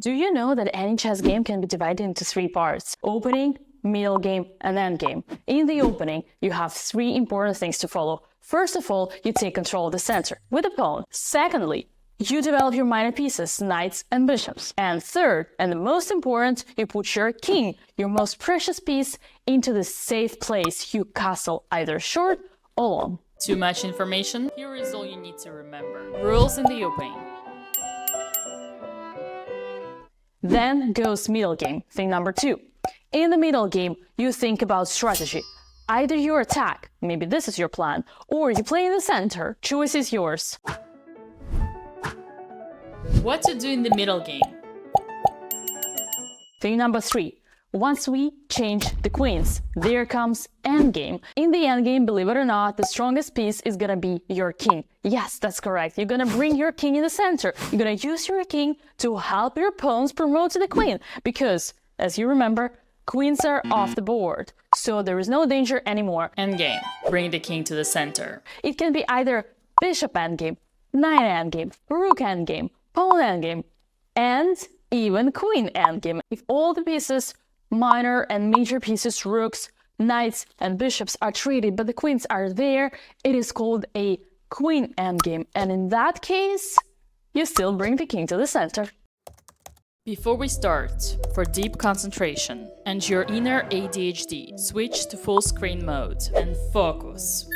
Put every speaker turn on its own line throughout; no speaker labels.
Do you know that any chess game can be divided into three parts? Opening, middle game, and endgame. In the opening, you have three important things to follow. First of all, you take control of the center with a pawn. Secondly, you develop your minor pieces, knights and bishops. And third, and the most important, you put your king, your most precious piece, into the safe place you castle, either short or long.
Too much information? Here is all you need to remember. Rules in the opening.
Then goes middle game, thing number 2. In the middle game, you think about strategy. Either you attack, maybe this is your plan, or you play in the center. Choice is yours.
What to do in the middle game?
Thing number 3. Once we change the queens, there comes endgame. In the endgame, believe it or not, the strongest piece is gonna be your king. Yes, that's correct. You're gonna bring your king in the center. You're gonna use your king to help your pawns promote to the queen. Because, as you remember, queens are off the board. So there is no danger anymore.
Endgame. Bring the king to the center.
It can be either bishop endgame, knight endgame, rook endgame, pawn endgame, and even queen endgame. If all the pieces, minor and major pieces, rooks, knights, and bishops are treated, but the queens are there, it is called a queen endgame. And in that case, you still bring the king to the center.
Before we start, for deep concentration and your inner ADHD, switch to full screen mode and focus.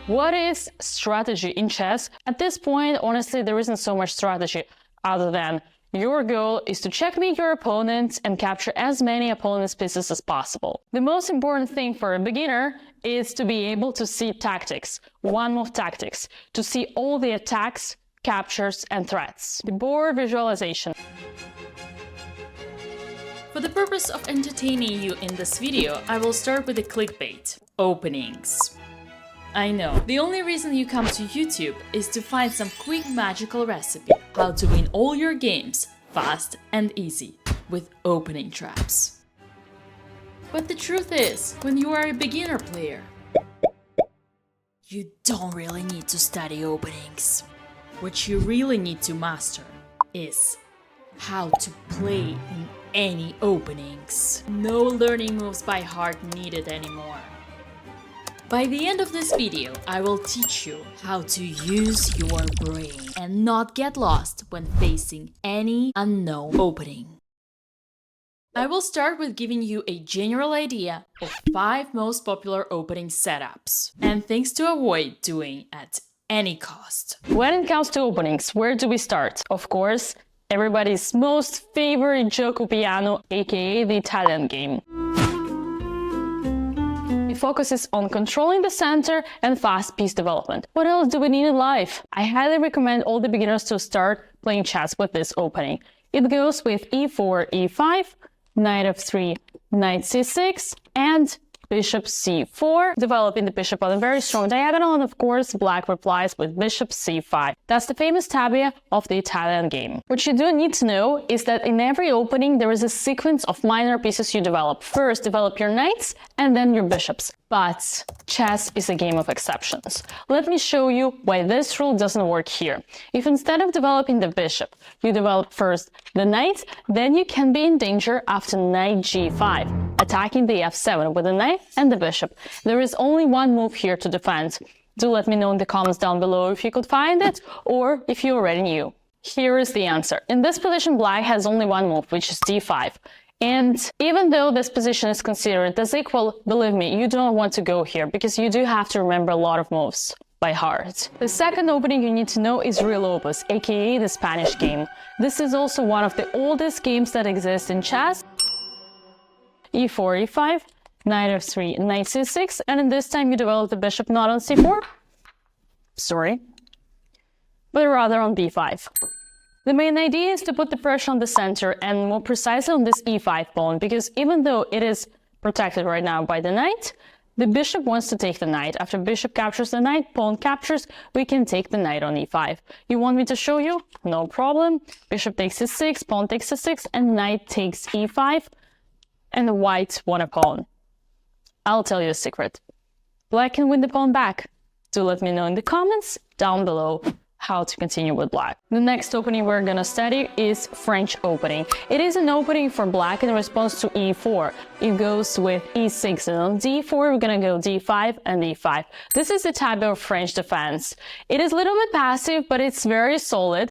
What is strategy in chess? At this point, honestly, there isn't so much strategy other than your goal is to checkmate your opponent and capture as many opponent's pieces as possible. The most important thing for a beginner is to be able to see tactics, one-move tactics, to see all the attacks, captures, and threats. The board visualization.
For the purpose of entertaining you in this video, I will start with the clickbait, openings. I know, the only reason you come to YouTube is to find some quick magical recipe, how to win all your games, fast and easy, with opening traps. But the truth is, when you are a beginner player, you don't really need to study openings. What you really need to master is how to play in any openings. No learning moves by heart needed anymore. By the end of this video, I will teach you how to use your brain and not get lost when facing any unknown opening. I will start with giving you a general idea of 5 most popular opening setups and things to avoid doing at any cost.
When it comes to openings, where do we start? Of course, everybody's most favorite Giuoco piano, aka the Italian game. It focuses on controlling the center and fast piece development. What else do we need in life? I highly recommend all the beginners to start playing chess with this opening. It goes with e4, e5, knight f3, knight c6, and bishop c4, developing the bishop on a very strong diagonal, and of course, black replies with bishop c5. That's the famous tabia of the Italian game. What you do need to know is that in every opening, there is a sequence of minor pieces you develop. First, develop your knights, and then your bishops. But chess is a game of exceptions. Let me show you why this rule doesn't work here. If instead of developing the bishop, you develop first the knight, then you can be in danger after knight g5, attacking the f7 with the knight and the bishop. There is only one move here to defend. Do let me know in the comments down below if you could find it, or if you already knew. Here is the answer. In this position, black has only one move, which is d5. And even though this position is considered as equal, believe me, you don't want to go here, because you do have to remember a lot of moves by heart. The second opening you need to know is real Lopez, aka the Spanish game. This is also one of the oldest games that exist in chess. e4, e5, knight f3, knight c6, and in this time you develop the bishop not on c4, but rather on b5. The main idea is to put the pressure on the center, and more precisely on this e5 pawn, because even though it is protected right now by the knight, the bishop wants to take the knight. After bishop captures the knight, pawn captures, we can take the knight on e5. You want me to show you? No problem. Bishop takes e6, pawn takes e6, and knight takes e5, and the white won a pawn. I'll tell you a secret. Black can win the pawn back. Do let me know in the comments down below how to continue with black. The next opening we're gonna study is French opening. It is an opening for black in response to e4. It goes with e6, and on d4 we're gonna go d5 and e5. This is the type of French defense. It is a little bit passive, but it's very solid.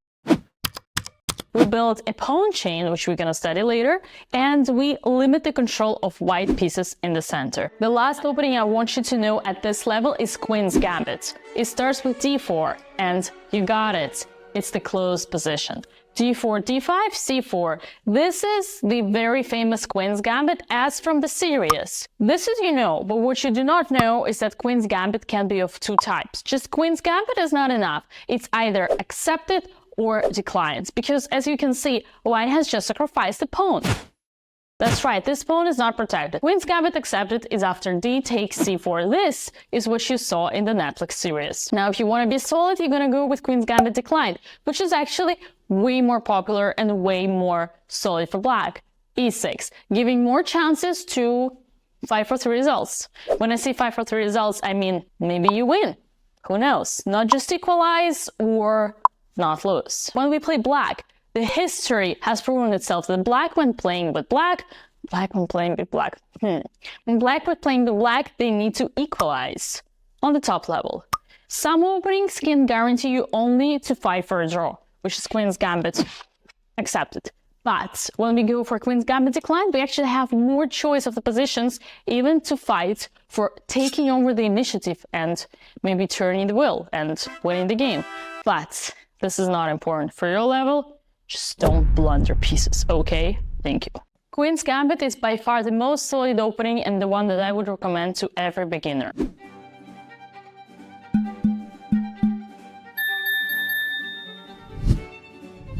We build a pawn chain, which we're gonna study later, and we limit the control of white pieces in the center. The last opening I want you to know at this level is Queen's Gambit. It starts with d4, and you got it. It's the closed position. d4, d5, c4. This is the very famous Queen's Gambit as from the series. This is you know, but what you do not know is that Queen's Gambit can be of two types. Just Queen's Gambit is not enough. It's either accepted or declines, because as you can see, white has just sacrificed a pawn. That's right, this pawn is not protected. Queen's Gambit accepted is after d takes c4. This is what you saw in the Netflix series. Now, if you want to be solid, you're gonna go with Queen's Gambit declined, which is actually way more popular and way more solid for black. e6, giving more chances to 5-4-3 results. When I say 5-4-3 results, I mean maybe you win. Who knows? Not just equalize or not lose. When we play black, the history has proven itself that black when playing with black, when playing with black, when black when playing with black, they need to equalize on the top level. Some openings can guarantee you only to fight for a draw, which is Queen's Gambit accepted. But when we go for Queen's Gambit declined, we actually have more choice of the positions, even to fight for taking over the initiative and maybe turning the wheel and winning the game. But this is not important. For your level, just don't blunder pieces, okay? Thank you. Queen's Gambit is by far the most solid opening and the one that I would recommend to every beginner.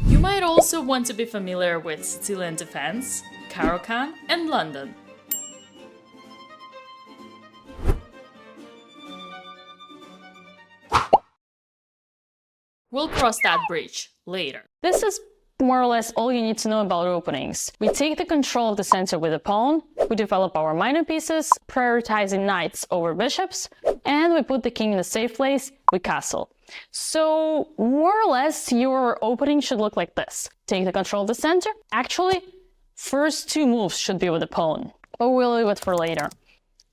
You might also want to be familiar with Sicilian defense, Caro-Kann, and London. We'll cross that bridge later.
This is more or less all you need to know about openings. We take the control of the center with a pawn, we develop our minor pieces, prioritizing knights over bishops, and we put the king in a safe place, we castle. So more or less your opening should look like this. Take the control of the center. Actually, first two moves should be with the pawn, but we'll leave it for later.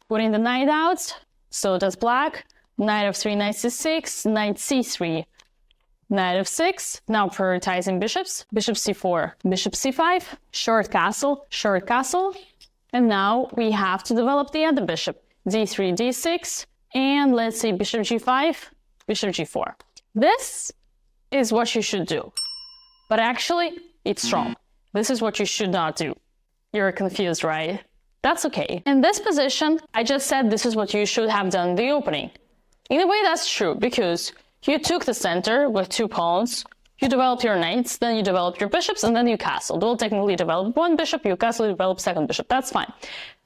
Putting the knight out, so does black, knight of 3, knight c6, knight c3. Knight of 6, now prioritizing bishops, bishop c4, bishop c5, short castle, and now we have to develop the other bishop, d3, d6, and let's say bishop g5, bishop g4. This is what you should do, but actually, it's wrong. This is what you should not do. You're confused, right? That's okay. In this position, I just said this is what you should have done in the opening. In a way, that's true, because you took the center with two pawns, you developed your knights, then you developed your bishops, and then you castled. Well, technically develop one bishop, you castle, you develop second bishop, that's fine.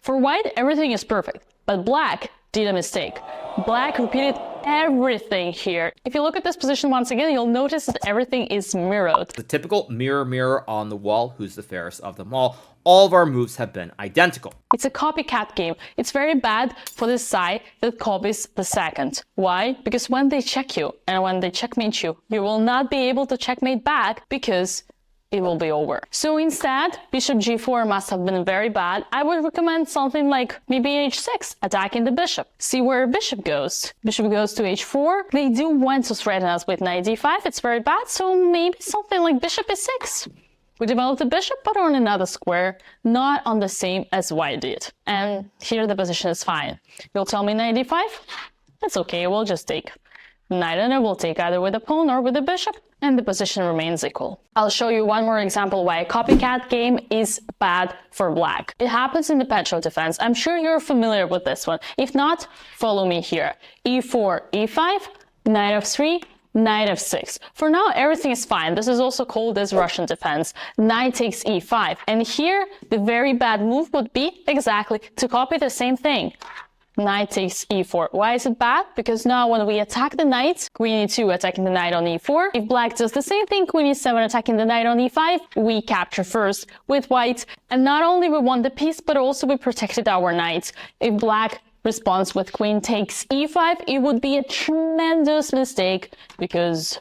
For white, everything is perfect, but black did a mistake. Black repeated everything here. If you look at this position once again, you'll notice that everything is mirrored.
The typical mirror on the wall, who's the fairest of them all. All of our moves have been identical.
It's a copycat game. It's very bad for the side that copies the second. Why? Because when they check you and when they checkmate you, you will not be able to checkmate back because it will be over. So instead, bishop g4 must have been very bad. I would recommend something like maybe h6, attacking the bishop. See where bishop goes. Bishop goes to h4. They do want to threaten us with knight d5. It's very bad, so maybe something like bishop e6. We developed the bishop, but on another square, not on the same as white did. And here the position is fine. You'll tell me knight d5? That's okay, we'll just take. Knight and will take either with the pawn or with the bishop, and the position remains equal. I'll show you one more example why a copycat game is bad for black. It happens in the Petrov defense. I'm sure you're familiar with this one. If not, follow me here. e4, e5, knight of 3, knight of 6. For now, everything is fine. This is also called as Russian defense. Knight takes e5. And here, the very bad move would be exactly to copy the same thing. knight takes e4. Why is it bad? Because now when we attack the knight, queen e2 attacking the knight on e4. If black does the same thing, queen e7 attacking the knight on e5, we capture first with white. And not only we won the piece, but also we protected our knight. If black responds with queen takes e5, it would be a tremendous mistake because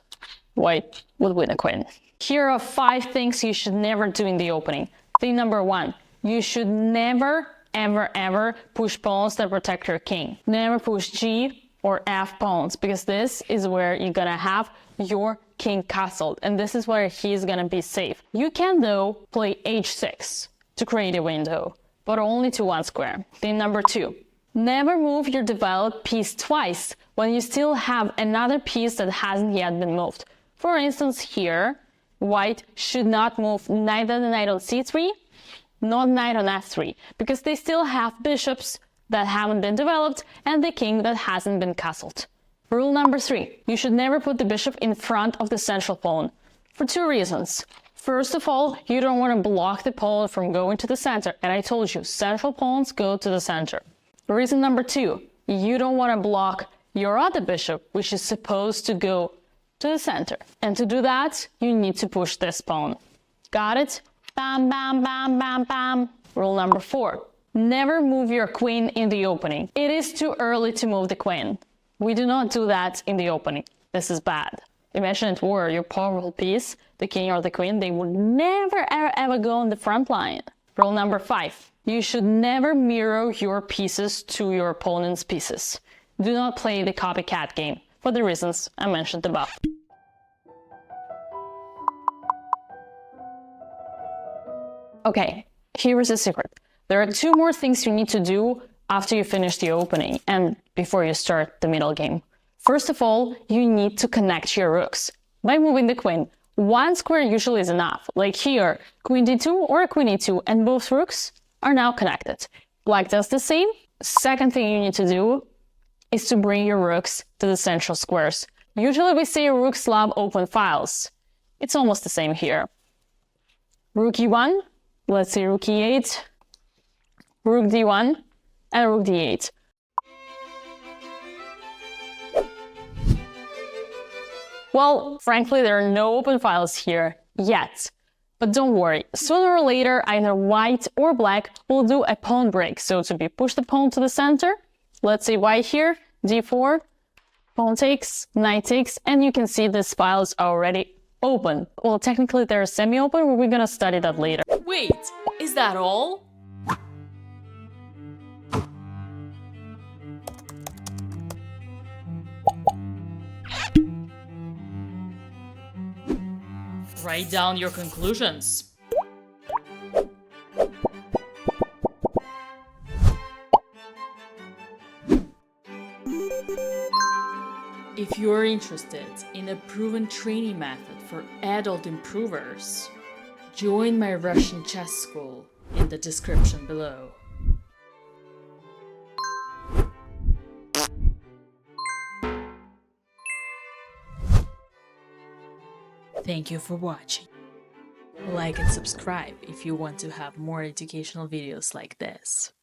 white would win a queen. Here are 5 things you should never do in the opening. Thing number 1, you should never ever push pawns that protect your king. Never push G or F pawns, because this is where you're gonna have your king castled, and this is where he's gonna be safe. You can though play h6 to create a window, but only to 1 square. Thing number 2, never move your developed piece twice when you still have another piece that hasn't yet been moved. For instance, here, white should not move neither the knight on c3, not knight on f3, because they still have bishops that haven't been developed and the king that hasn't been castled. Rule number 3, you should never put the bishop in front of the central pawn, for 2 reasons. First of all, you don't want to block the pawn from going to the center, and I told you, central pawns go to the center. Reason number 2, you don't want to block your other bishop, which is supposed to go to the center. And to do that, you need to push this pawn. Got it? Bam, bam, bam, bam, bam. Rule number 4, never move your queen in the opening. It is too early to move the queen. We do not do that in the opening. This is bad. Imagine it were your powerful piece, the king or the queen, they would never ever go on the front line. Rule number 5, you should never mirror your pieces to your opponent's pieces. Do not play the copycat game, for the reasons I mentioned above. Okay, here is a secret. There are 2 more things you need to do after you finish the opening and before you start the middle game. First of all, you need to connect your rooks by moving the queen. 1 square usually is enough, like here, queen d2 or queen e2, and both rooks are now connected. Black does the same. Second thing you need to do is to bring your rooks to the central squares. Usually we say rooks love open files. It's almost the same here. Rook e1, let's say rook e8, rook d1, and rook d8. Well, frankly, there are no open files here yet. But don't worry, sooner or later, either white or black will do a pawn break. So to be push the pawn to the center, let's say white here, d4, pawn takes, knight takes, and you can see this file is already open. Well, technically they're semi-open, but we're gonna study that later.
Wait, is that all? Write down your conclusions. If you're interested in a proven training method for adult improvers, join my Russian chess school in the description below. Thank you for watching. Like and subscribe if you want to have more educational videos like this.